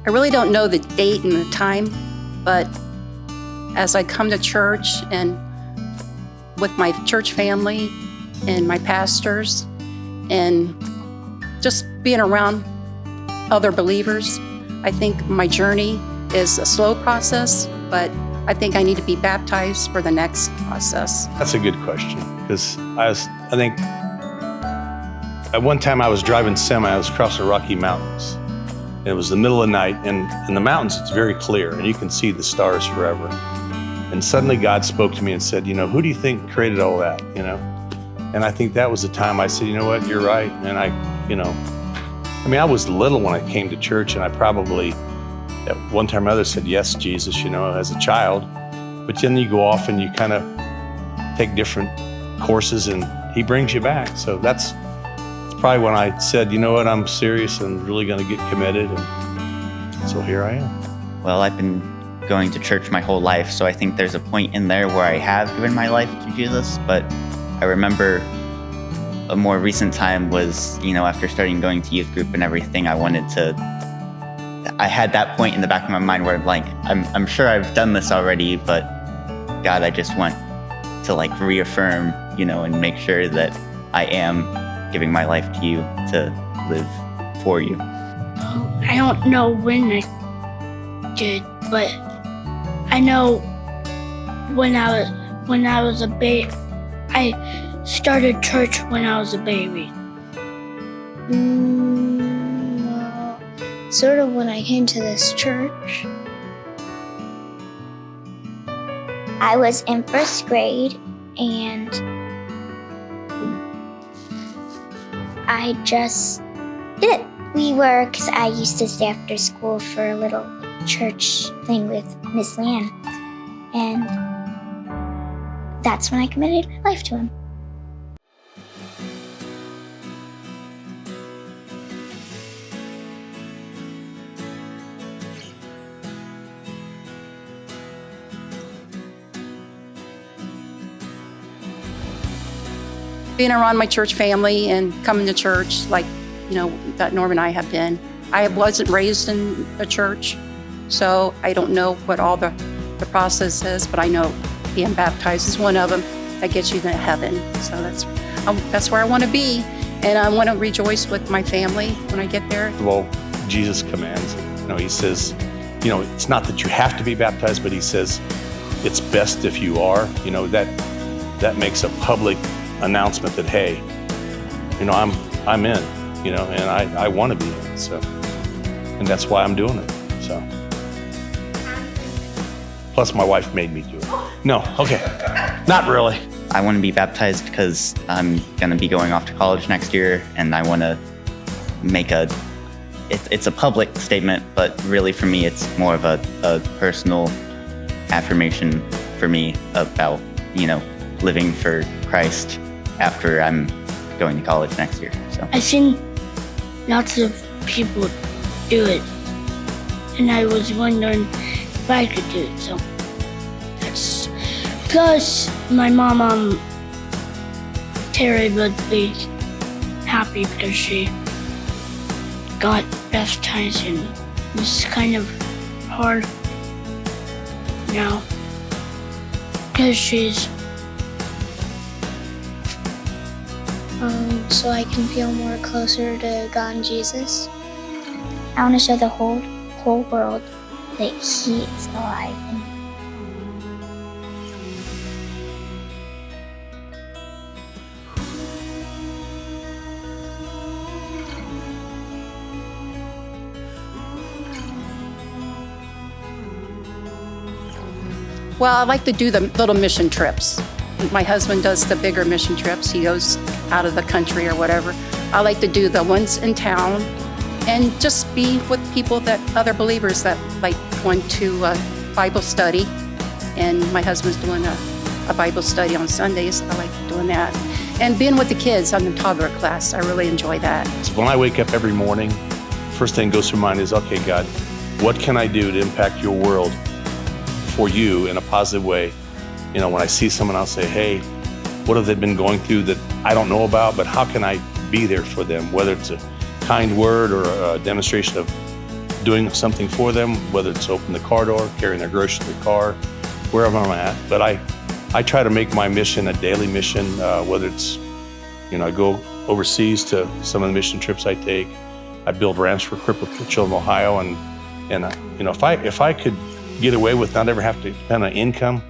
I really don't know the date and the time, but as I come to church and with my church family and my pastors and just being around other believers, I think my journey is a slow process, but I think I need to be baptized for the next process. That's a good question, because I think at one time I was driving semi, I was across the Rocky Mountains. And it was the middle of the night, and in the mountains it's very clear, and you can see the stars forever. And suddenly God spoke to me and said, who do you think created all that, And I think that was the time I said, you know what, you're right. And I was little when I came to church, and I probably, at one time or another, said, yes, Jesus, as a child. But then you go off and you kind of take different courses, and he brings you back. So that's probably when I said, you know what, I'm serious and really going to get committed. And so here I am. Well, I've been going to church my whole life, so I think there's a point in there where I have given my life to Jesus. But I remember a more recent time was, after starting going to youth group and everything, I had that point in the back of my mind where I'm sure I've done this already, but God, I just want to reaffirm, and make sure that I am giving my life to you to live for you. I don't know when I did, but I know when I was a baby. I started church when I was a baby. No, sort of when I came to this church. I was in first grade, and I just did it. Because I used to stay after school for a little church thing with Miss Lan, and that's when I committed my life to him. Being around my church family and coming to church that Norm and I have been. I wasn't raised in a church, so I don't know what all the process is, but I know being baptized is one of them that gets you to heaven. So that's where I want to be, and I want to rejoice with my family when I get there. Well, Jesus commands, he says, it's not that you have to be baptized, but he says it's best if you are. That makes a public announcement that, hey, I'm in. And I want to be in, so, and that's why I'm doing it, so. Plus my wife made me do it. No, okay, not really. I want to be baptized because I'm going to be going off to college next year, and I want to make it's a public statement, but really for me, it's more of a personal affirmation for me about, living for Christ after I'm going to college next year, so. I've seen lots of people do it, and I was wondering if I could do it, so that's. Plus, my mom, Terry, would be happy because she got baptized, and it's kind of hard now because she's. So I can feel more closer to God and Jesus. I want to show the whole world that He is alive. Well, I like to do the little mission trips. My husband does the bigger mission trips. He goes out of the country or whatever. I like to do the ones in town and just be with people other believers that like going to Bible study. And my husband's doing a Bible study on Sundays. I like doing that. And being with the kids on the toddler class, I really enjoy that. So when I wake up every morning, first thing goes through my mind is, okay, God, what can I do to impact your world for you in a positive way? When I see someone, I'll say, hey, what have they been going through that I don't know about, but how can I be there for them? Whether it's a kind word or a demonstration of doing something for them, whether it's open the car door, carrying their groceries to the car, wherever I'm at. But I try to make my mission a daily mission, whether it's, I go overseas to some of the mission trips I take. I build ramps for crippled children in Ohio, and if I could get away with not ever have to depend on income,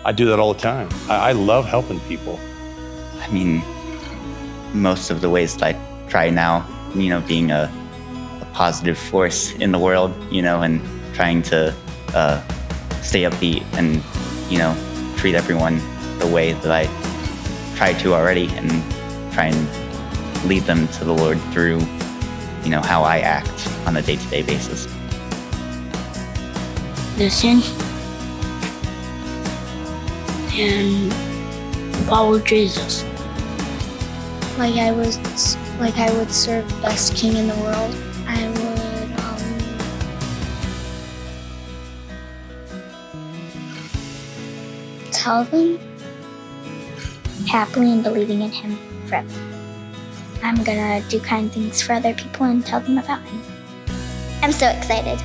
I do that all the time. I love helping people. I mean, most of the ways that I try now, being a positive force in the world, and trying to stay upbeat and, treat everyone the way that I try to already, and try and lead them to the Lord through, how I act on a day-to-day basis. Listen and follow Jesus. Like I would serve the best king in the world. I would tell them happily and believing in him forever. I'm gonna do kind things for other people and tell them about him. I'm so excited.